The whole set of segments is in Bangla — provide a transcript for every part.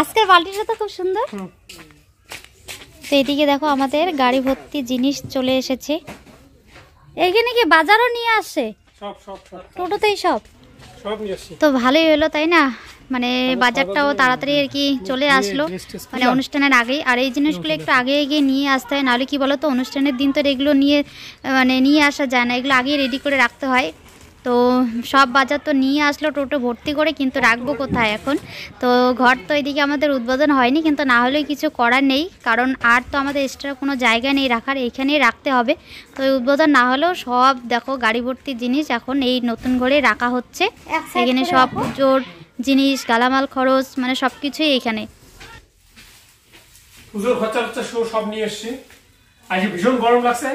আজকের বালতিটা তো খুব সুন্দর। তো এদিকে দেখো আমাদের গাড়ি ভর্তি জিনিস চলে এসেছে। এইখানে কি বাজারও নিয়ে আসছে? টোটোতেই সব তো ভালোই হলো তাই না, মানে বাজারটাও তাড়াতাড়ি আর কি চলে আসলো, মানে অনুষ্ঠানের আগেই। আর এই জিনিসগুলো একটু আগে এগিয়ে নিয়ে আসতে হয়, নাহলে কি বলো তো অনুষ্ঠানের দিন তো এগুলো নিয়ে আসা যায় না, এগুলো আগেই রেডি করে রাখতে হয়। তো সব বাজার তো নিয়ে আসলো টোটো ভর্তি করে, কিন্তু রাখবো কোথায় এখন? তো ঘর তো এদিকে আমাদের উদ্বোধন হয়নি, কিন্তু না হলেও কিছু করার নেই, কারণ আর তো আমাদের এক্সট্রা কোনো জায়গা নেই রাখার, এইখানেই রাখতে হবে। তো এই উদ্বোধন না হলেও সব দেখো গাড়ি ভর্তি জিনিস এখন এই নতুন ঘরে রাখা হচ্ছে। এখানে সব পুজোর জিনিস, গালামাল খরচ, মানে সব কিছুই এইখানে। পুজোর খরচা সব নিয়ে এসছি। আজ ভীষণ গরম লাগছে,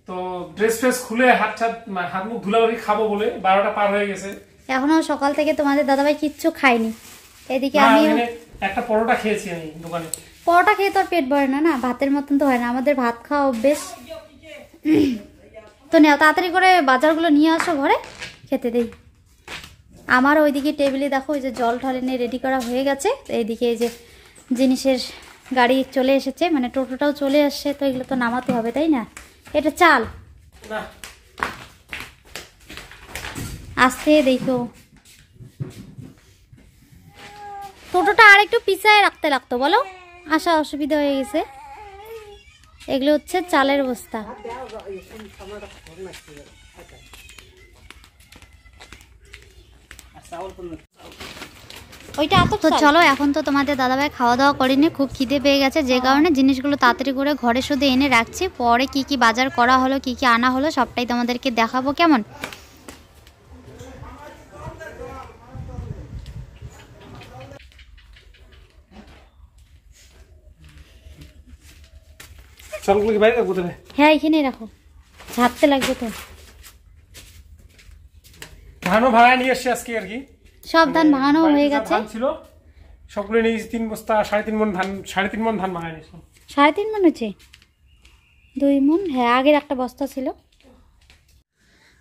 তো ড্রেস ফ্রেস খুলে হাত মুখ ধুলাবাড়ি খাবো বলে 12টা পার হয়ে গেছে। এখনো সকাল থেকে তোমাদের দাদাভাই কিচ্ছু খায়নি। এদিকে আমি একটা পরোটা খেয়েছি আমি দোকানে। পরোটা খেয়ে তোর পেট ভরে না, না ভাতের মতন তো হয় না, আমাদের ভাত খাওয়া অভ্যেস। তো নেও তাড়াতাড়ি করে বাজারগুলো নিয়ে আসো ঘরে, খেতে দেই। আমার ওইদিকে টেবিলে দেখো ওই যে জল ঢল এনে রেডি করা হয়ে গেছে। তো এইদিকে এই যে জিনিসের গাড়ি চলে এসেছে, মানে টোটোটাও চলে আসছে। তো এগুলো তো নামাতে হবে তাই না? এটা চাল আসতে দেখো, টোটোটা আর একটু পিছায় রাখতে লাগতো বলো, আসা অসুবিধা হয়ে গেছে। এগুলো হচ্ছে চালের বস্তা। তো চলো এখন তো তোমাদের দাদাভাই খাওয়া দাওয়া করেনি, খুব খিদে পেয়ে গেছে, যে কারণে জিনিসগুলো তাড়াতাড়ি করে ঘরে শুধু এনে রাখছি। পরে কি কি বাজার করা হলো, কি কি আনা হলো, সবটাই তোমাদেরকে দেখাবো। কেমন? হ্যাঁ এখানেই রাখো, ঝাড়তে লাগবে তো। ধানও ভাড়া নিয়ে এসছি আজকে আর কি, সব ধান ভাঙানো হয়ে গেছে। ছিল সবগুলো নিয়েছি 3 বস্তা, 3.5 মণ ধান, 3.5 মণ ধান ভাঙা নিয়েছি। 3.5 মণ হচ্ছে 2 মণ। হ্যাঁ আগের একটা বস্তা ছিল।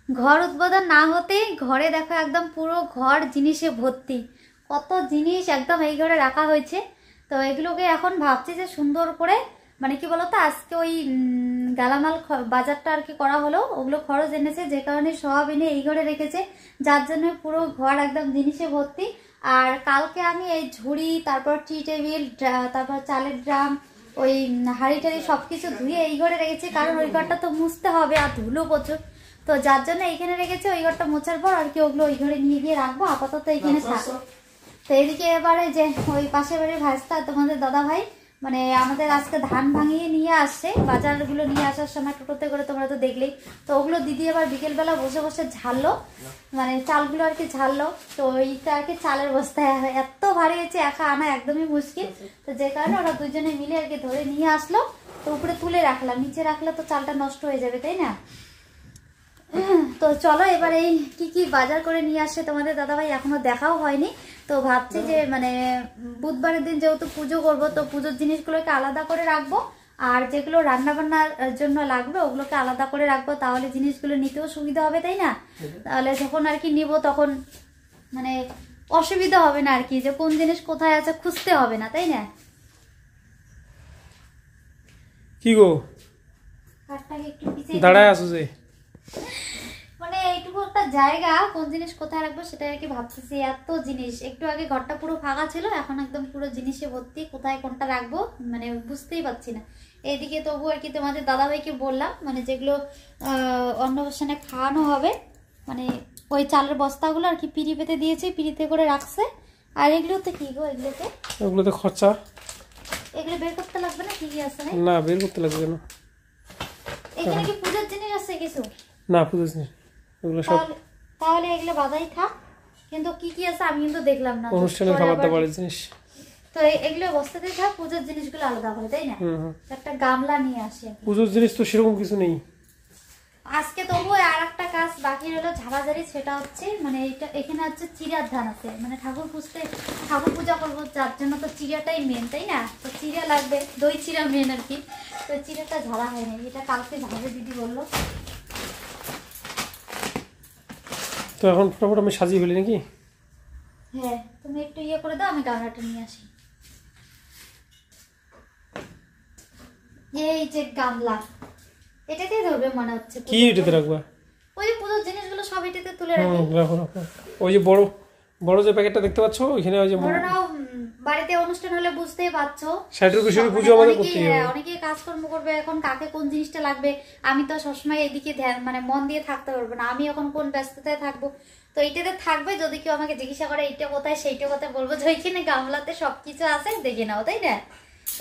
ঘর উদ্বোধন না হতে ঘরে দেখো একদম পুরো ঘর জিনিসে ভর্তি, কত জিনিস একদম এই ঘরে রাখা হয়েছে। তো এগুলোকে এখন ভাবছি যে সুন্দর করে, মানে কি বলতো, আজকে ওই গালামাল বাজারটা আর কি করা হলো, ওগুলো খরচ এনেছে, যে কারণে সব এনে এই ঘরে রেখেছে, যার জন্য পুরো ঘর একদম জিনিসে ভর্তি। আর কালকে আমি এই ঝুড়ি, তারপর টি টেবিল, তারপর চালের ড্রাম, ওই হাঁড়ি টাড়ি সবকিছু ধুয়ে এই ঘরে রেখেছি, কারণ ওই ঘরটা তো মুছতে হবে আর ধুলো প্রচুর, তো যার জন্য এইখানে রেখেছি। ওই ঘরটা মোছার পর আর কি ওগুলো ওই ঘরে নিয়ে গিয়ে রাখবো, আপাতত এইখানে থাকো। তো এদিকে এবারে যে ওই পাশের বাড়ির ভাইস্তা তোমাদের দাদা ভাই, মানে আমাদের আজকে ধান ভাঙিয়ে নিয়ে আসছে, বাজারগুলো নিয়ে আসার সময় টোটোতে করে, তোমরা তো দেখলেই। তো ওগুলো দিদি আবার বিকেলবেলা বসে বসে ঝাড়লো, মানে চালগুলো আর কি ঝাড়লো। তো ওইটা আর কি চালের বস্তায় এত ভারী হয়েছে, একা আনা একদমই মুশকিল। তো যে কারণে ওরা দুজনে মিলে আর কি ধরে নিয়ে আসলো। তো উপরে তুলে রাখলাম, নিচে রাখলে তো চালটা নষ্ট হয়ে যাবে তাই না? তো চলো এবার এই কি কি বাজার করে নিয়ে আসছে তোমাদের দাদাভাই এখনো দেখাও হয়নি। তো ভাবছি যে মানে বুধবারের দিন যেহেতু পুজো করবো, তো পুজোর জিনিসগুলোকে আলাদা করে রাখবো, আর যেগুলো রান্না বান্নার জন্য লাগবে ওগুলোকে আলাদা করে রাখবো, তাহলে জিনিসগুলো নিতেও সুবিধা হবে তাই না? তাহলে যখন আর কি নিবো তখন মানে অসুবিধা হবে না আর কি, যে কোন জিনিস কোথায় আছে খুঁজতে হবে না তাই না? কি গো একটু পিছিয়ে দাঁড়ায় আছো যে, মানে এইটুকু একটা জায়গা কোন জিনিস কোথায় রাখবো সেটা আর কি ভাবতেছি। এত জিনিস, একটু আগে ঘরটা পুরো ফাঁকা ছিল, এখন একদম পুরো জিনিসে ভর্তি, কোথায় কোনটা রাখবো মানে বুঝতেই পারছি না। এইদিকে তবু আর কি তোমাদের দাদাভাইকে বললাম, মানে যেগুলো অন্নপ্রাশনে খাওয়ানো হবে, মানে ওই চালের বস্তাগুলো আর কি পিড়ি পেতে দিয়েছি, পিড়িতে করে রাখছে। আর এগুলোতে কি গো, এগুলোতে খরচা, এগুলো বের করতে লাগবে না? কি কি আছে না বের করতে লাগবে না। এখানে কি পূজার জিনিস আছে কিছু? না পূজার জিনিস এগুলো সব, তাহলে এগুলো বাদাই থাক, কিন্তু কি কি আছে আমি কিন্তু দেখলাম না। অনুষ্ঠানের খাবার দাবারের জিনিস, তো এগুলো বস্তাতে থাক, পূজার জিনিসগুলো আলাদা করে তাই না? একটা গামলা নিয়ে আসি। পূজার জিনিস তো সেরকম কিছু নেই আজকে। তবু আর একটা কাজ বাকি রইলো ঝাড়াঝাড়ি, সেটা হচ্ছে মানে এখানে হচ্ছে চিড়ার ধান আছে, মানে ঠাকুর পূজা করবো, যার জন্য তো চিড়াটাই মেন তাই না? তো চিড়া লাগবে, দই চিড়া মেন আর কি। তো চিড়াটা ঝাড়া হয়নি, এটা কালকে ঝাড়বে দিদি বললো। তো এখন ফটোফট আমি সাজিয়ে ফেলি নাকি? হ্যাঁ তুমি একটু ইয়ে করে দাও, আমি গামলাটা নিয়ে আসি। এই যে গামলা, এটাতেই ধরবে মনে হচ্ছে। কি এটাতে রাখবা? ওই যে পুজোর জিনিসগুলো সব এটাতে তুলে রাখি। রাখো রাখো। ওই যে বড় বড় যে প্যাকেটটা দেখতে পাচ্ছ ওইখানে, ওই যে বড় নাও, বাড়িতে অনুষ্ঠান হলে বুঝতেই পারছো 60 বছরের পুজো আমাদের করতেই হবে। অনেকে কাজকর্ম করবে, এখন কাকে কোন জিনিসটা লাগবে আমি তো সবসময় এদিকে ধ্যান মানে মন দিয়ে থাকতে পারবো না, আমি এখন কোন ব্যস্ততায় থাকবো। তো এইটাতে থাকবে, যদি কেউ আমাকে জিজ্ঞাসা করে এইটা কোথায় সেইটা কোথায়, বলবো যে ওইখানে গামলাতে সবকিছু আছে, দেখে নাও, তাই না?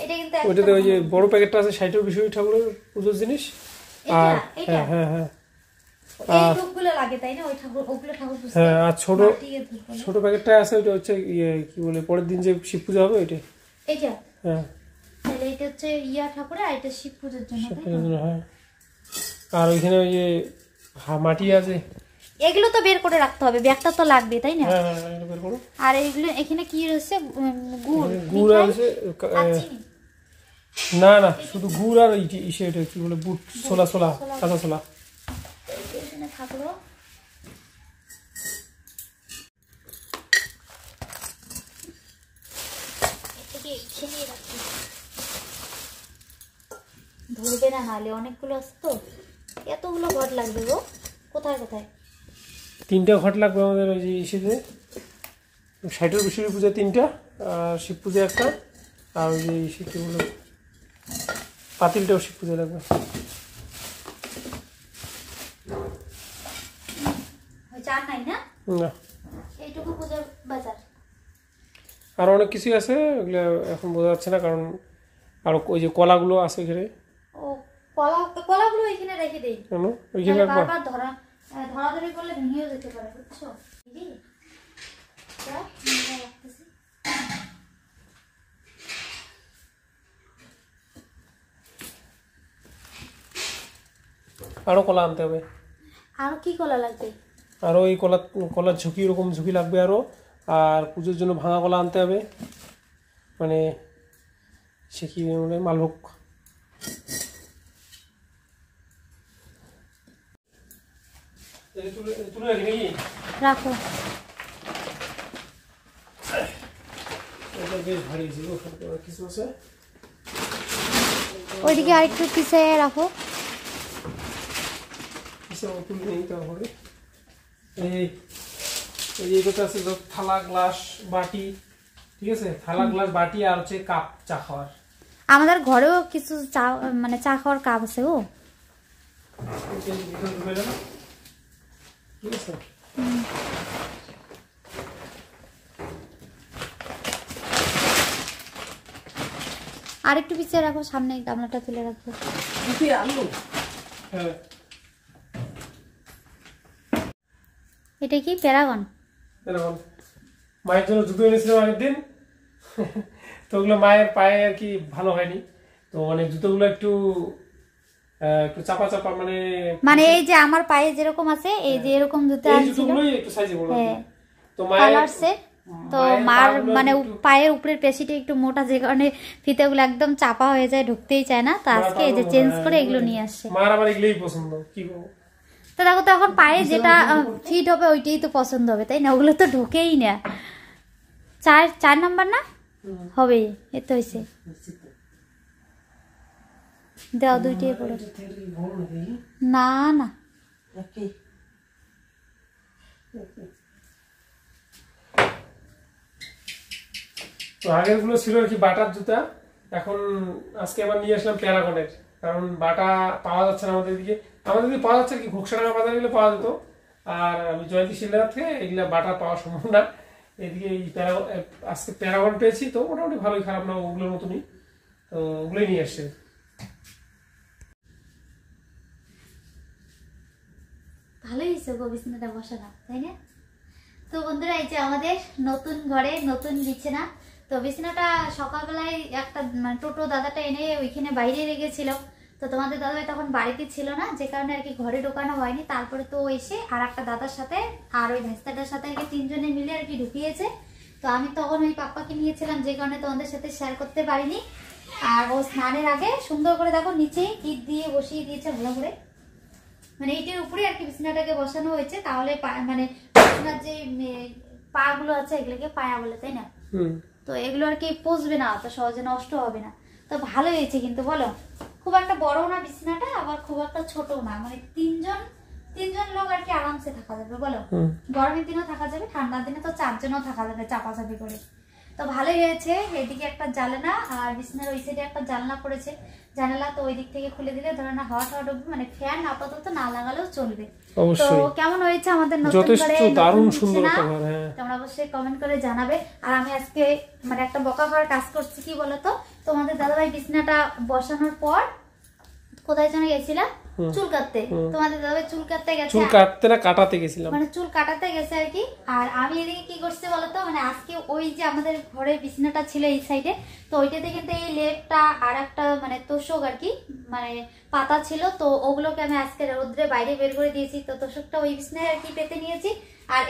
এটা কিন্তু ওইটাতে ওই যে বড় প্যাকেটটা আছে 60 বছরের ঠাকুরের পুজোর জিনিস। আর হ্যাঁ হ্যাঁ হ্যাঁ এই ধূপগুলো লাগে, তাই না? ওই ঠাকুর, ওগুলো ঠাকুর পুজো। হ্যাঁ, আর ছোট প্যাকেটটা আছে, ওটা হচ্ছে কি বলে পরের দিন যে শিব পূজা হবে ওইটা। এইটা হ্যাঁ, তাহলে এটা হচ্ছে ইয়া ঠাকুরের, আর এটা শিব পূজার জন্য, শিব তাই পূজার না? জন্য। হ্যাঁ, আর ওইখানে ওই যে মাটি আছে, এগুলো তো বের করে রাখতে হবে, ব্যাগটা তো লাগবে, তাই না? হ্যাঁ হ্যাঁ, এগুলো বের করো। আর এইগুলো এখানে কি রয়েছে? গুড়, গুড় আছে। আর চিনি। না না, শুধু গুড় আর ইসে, এটা কি বলে বুট, ছোলা কাঁচা ছোলা। এখানে থাকলো। ধরবে না, নাহলে অনেকগুলো আছে তো, এতগুলো ঘট লাগবে গো। কোথায় কোথায়? 3টা ঘট লাগবে আমাদের ওই যে ইসেতে 60 বছরের পূজা 3টা, আর শিব পূজা 1টা, আর ওই যে ইসে কি বলে পাতিলটাও শিব পূজা লাগবে। চার নাই না? না, এইটুকু পূজার বাজার। আর অনেক কিছুই আছে, ওগুলো এখন বোঝা যাচ্ছে না, কারণ আর ওই যে কলাগুলো আছে এখানে। ও কলাগুলো এখানে রেখে দেই, কেন ওইখানে রাখবা? বারবার ধরাধরি করলে ভেঙেও যেতে পারে, বুঝছো? আরো কলা আনতে হবে। আরো কি কলা লাগবে? আরো এই কলার ঝুঁকি, এরকম ঝুঁকি লাগবে আরো। আর পুজোর জন্য ভাঙা কলা আনতে হবে, মানে সে কি মানে মালভোগ। রাখো। বেশ ভারী কিছু আছে, ওইদিকে আরেকটু পিছিয়ে রাখো। তারপরে এইটা আছে থালা, গ্লাস, বাটি। ঠিক আছে, থালা, গ্লাস, বাটি, আর হচ্ছে কাপ চা খাওয়ার। আমাদের ঘরেও কিছু চা মানে চা খাওয়ার কাপ আছে গো। ঠিক আছে, আর একটু পিছিয়ে রাখো, সামনে গামলাটা তুলে রাখবো। হ্যাঁ, এটা কি প্যারাগন? এরকম মায়ের জন্য জুতো এনেছিলাম আগের দিন, তো ওগুলো মায়ের পায়ে আর কি ভালো হয়নি, তো মানে জুতোগুলো একটু চাপা চাপা, মানে এই যে আমার পায়ে যেরকম আছে, এই যে এরকম জুতো আনছিল, একটু সাইজে বড়। তো কালার সেট, তো মার মানে পায়ের উপরের পেশিটা একটু মোটা, যে কারণে ফিতেগুলো একদম চাপা হয়ে যায়, ঢুকতেই চায় না। তো আজকে এই যে চেঞ্জ করে এগুলো নিয়ে আসছে। মার আবার এগুলোই পছন্দ, কি করবো? তো দেখো তো এখন পায়ে যেটা ফিট হবে ওইটাই তো পছন্দ হবে, তাই না? ওগুলো তো ঢুকেই না। 4 নাম্বার না হবে, এ তো হয়েছে। দাও দুইটাই পড়ো। না না, তো আগের গুলো ছিল আর কি বাটার জুতা, এখন আজকে আবার নিয়ে আসলাম প্যারাগনের, কারণ বাটা পাওয়া যাচ্ছে না আমাদের দিকে। আমাদের দিকে পাওয়া যাচ্ছে কি ঘোকসাডাঙ্গা বাজারে গেলে পাওয়া যেত, আর আমি জয়ন্তী শিলদার থেকে এগুলা বাটা পাওয়া সম্ভব না। এদিকে এই আজকে প্যারাগন পেয়েছি, তো মোটামুটি ভালোই, খারাপ না, ওগুলোর মতনই, তো ওগুলোই নিয়ে আসছে। ভালোই হয়েছে গো বিছানাটা বসানো, তাই না? তো বন্ধুরা, এই যে আমাদের নতুন ঘরে নতুন বিছানা। তো বিছানাটা সকালবেলায় একটা টোটো দাদাটা এনে ওইখানে বাইরে রেখেছিল, তো তোমাদের দাদাভাই তখন বাড়িতে ছিল না, যে কারণে আর কি ঘরে ঢোকানো হয়নি। তারপরে তো এসে আর একটা দাদার সাথে আর ওই ভেস্তাটার সাথে আর কি 3 জনে মিলে আর কি ঢুকিয়েছে। তো আমি তখন ওই পাপ্পাকে নিয়েছিলাম, যে কারণে তোমাদের সাথে শেয়ার করতে পারিনি। আর ও স্নানের আগে সুন্দর করে দেখো নিচে ইট দিয়ে বসিয়ে দিয়েছে ভালো করে, মানে ইটের উপরে আর কি বিছানাটাকে বসানো হয়েছে, তাহলে মানে বিছানার যে পাগুলো আছে এগুলোকে পায়া বলে, তাই না? তো এগুলো আর কি পচবে না, তো সহজে নষ্ট হবে না। তো ভালো হয়েছে কিন্তু বলো, খুব একটা বড় না বিছানাটা, আবার খুব একটা ছোট না, মানে তিনজন লোক আর কি আরামসে থাকা যাবে বলো। গরমের দিনেও থাকা যাবে, ঠান্ডার দিনে তো 4 জনও থাকা যাবে চাপাচাপি করে। তো ভালোই হয়েছে। এদিকে একটা জানালা আর বিছানার ওই সাইডে একটা জানলা পড়েছে, জানালা তো ওই দিক থেকে খুলে দিলে ধরে না হাওয়া ঢুকবে, মানে ফ্যান আপাতত না লাগালেও চলবে। তো কেমন হয়েছে আমাদের নতুন ঘরে, দারুণ সুন্দর একটা ঘর। তোমরা অবশ্যই কমেন্ট করে জানাবে। আর আমি আজকে মানে একটা বকা ঘর কাজ করছি, কি বলতো, তোমাদের দাদাভাই বিছানাটা বসানোর পর কোথায় যেন গেছিলাম চুল কাটতে, তোমাদের দাদাভাই চুল কাটতে গেছে, চুল কাটতে না কাটাতে গেছিলাম, মানে চুল কাটাতে গেছে আর কি। আর আমি এদিকে কি করছি বলতো, মানে আজকে ওই যে আমাদের ঘরে বিছানাটা ছিল এই সাইডে, তো ওইটাতে কিন্তু এই লেপটা আর একটা মানে তোষক আর কি মানে পাতা ছিল, তো ওগুলোকে আমি আজকে রোদ্রে বাইরে বের করে দিয়েছি। তো তোষকটা ওই বিছানায় আর কি পেতে নিয়েছি, আর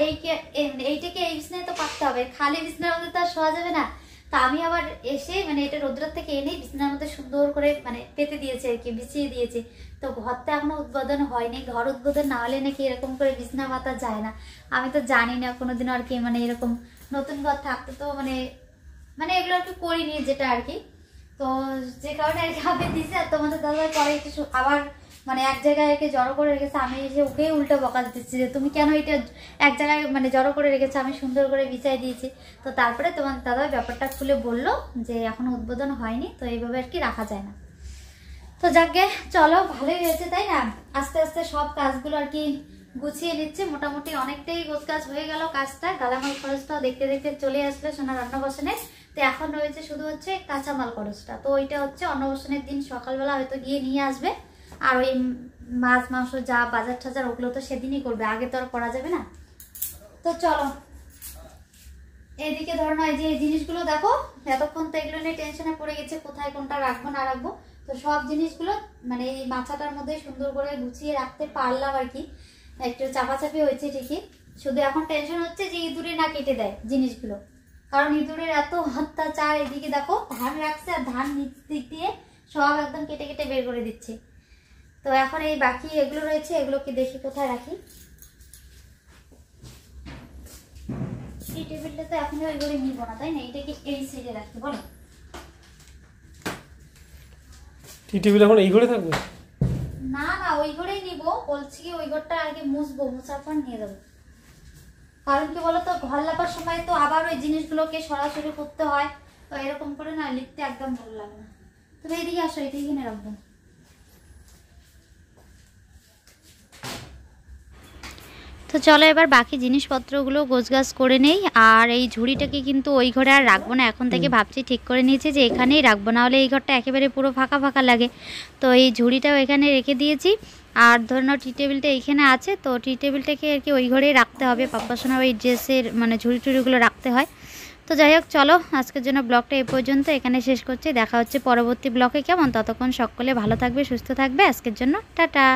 এইটাকে এই বিছানায় তো পাততে হবে, খালি বিছানার মধ্যে তো আর শোয়া যাবে না। তা আমি আবার এসে মানে এটা রোদ্রের থেকে এনে বিছানার মধ্যে সুন্দর করে মানে পেতে দিয়েছি আর কি, বিছিয়ে দিয়েছি। তো ঘরটা এখনো উদ্বোধন হয়নি, ঘর উদ্বোধন না হলে নাকি এরকম করে বিছানা পাতা যায় না। আমি তো জানি না কোনোদিনও আর কি, মানে এরকম নতুন ঘর থাকতে তো মানে মানে এগুলো আর কি করিনি যেটা আর কি। তো যে কারণে আর কি আমি দিয়েছি। আর তোমাদের দাদা পরে কিছু আবার মানে এক জায়গায় একে জড়ো করে রেখেছে, আমি এসে ওকেই উল্টো বকা দিচ্ছি যে তুমি কেন এটা এক জায়গায় মানে জড়ো করে রেখেছো, আমি সুন্দর করে বিছাই দিয়েছি। তো তারপরে তোমার দাদা ব্যাপারটা খুলে বললো যে এখনো উদ্বোধন হয়নি, তো এইভাবে আর কি রাখা যায় না। তো যাকে চলো, ভালোই হয়েছে তাই না। আস্তে আস্তে সব কাজগুলো আর কি গুছিয়ে নিচ্ছে, মোটামুটি অনেকটাই গোছগাছ হয়ে গেল কাজটা। গালামাল খরচটাও দেখতে দেখতে চলে আসলো সোনার অন্নপ্রাশনে। তো এখন রয়েছে শুধু হচ্ছে কাঁচামাল খরচটা, তো ওইটা হচ্ছে অন্নপ্রাশনের দিন সকালবেলা হয়তো গিয়ে নিয়ে আসবে। আর ওই মাছ মাংস যা বাজার টাজার ওগুলো তো সেদিনই করবে, আগে তো আর করা যাবে না। তো চলো এদিকে ধরো না এই যে এই জিনিসগুলো দেখো, এতক্ষণ তো এগুলো নিয়ে টেনশনে পড়ে গেছে কোথায় কোনটা রাখবো না রাখবো। তো সব জিনিসগুলো মানে এই মাথাটার মধ্যে সুন্দর করে গুছিয়ে রাখতে পারলাম আর কি। একটু চাপাচাপি হয়েছে ঠিকই, শুধু এখন টেনশন হচ্ছে যে ইঁদুরে না কেটে দেয় জিনিসগুলো, কারণ ইঁদুরের এত অত্যাচার। এদিকে দেখো ধান রাখছে, আর ধান নিচ দিক দিয়ে সব একদম কেটে কেটে বের করে দিচ্ছে। তো এখন এই বাকি এগুলো রয়েছে, এগুলোকে দেখি কোথায় রাখি। এই টেবিলটা তো এখন ওই ঘরে নিব না তাই না, এটাকে এই সাইডে রাখি বলো। টি টেবিল এখন এই ঘরে থাকবে? না না ওই ঘরেই নিব, বলছি কি ওই ঘরটা আগে মুছবো, মুছার পর নিয়ে যাবো। কারণ কি বলতো, ঘর লাগার সময় তো আবার ওই জিনিসগুলোকে সরাসরি করতে হয়, তো এরকম করে না লিখতে একদম ভালো লাগে না। তুমি এইদিকে আসো, এইদিকে কিনে রাখবো। তো চলো এবার বাকি জিনিসপত্রগুলো গোছগাছ করে নেই। আর এই ঝুড়িটাকে কিন্তু ওই ঘরে আর রাখবো না, এখন থেকে ভাবছি ঠিক করে নিয়েছি যে এখানেই রাখবো, না হলে এই ঘরটা একেবারে পুরো ফাঁকা ফাঁকা লাগে। তো এই ঝুড়িটাও এখানে রেখে দিয়েছি। আর ধরে নাও টি টেবিলটা এইখানে আছে, তো টি টেবিলটাকে আর কি ওই ঘরেই রাখতে হবে, পাপ্পাসোনার ওই ড্রেসের মানে ঝুড়ি টুড়িগুলো রাখতে হয়। তো যাই হোক চলো আজকের জন্য ব্লগটা এই পর্যন্ত এখানে শেষ করছি, দেখা হচ্ছে পরবর্তী ব্লগে। কেমন ততক্ষণ সকলে ভালো থাকবে, সুস্থ থাকবে। আজকের জন্য টাটা।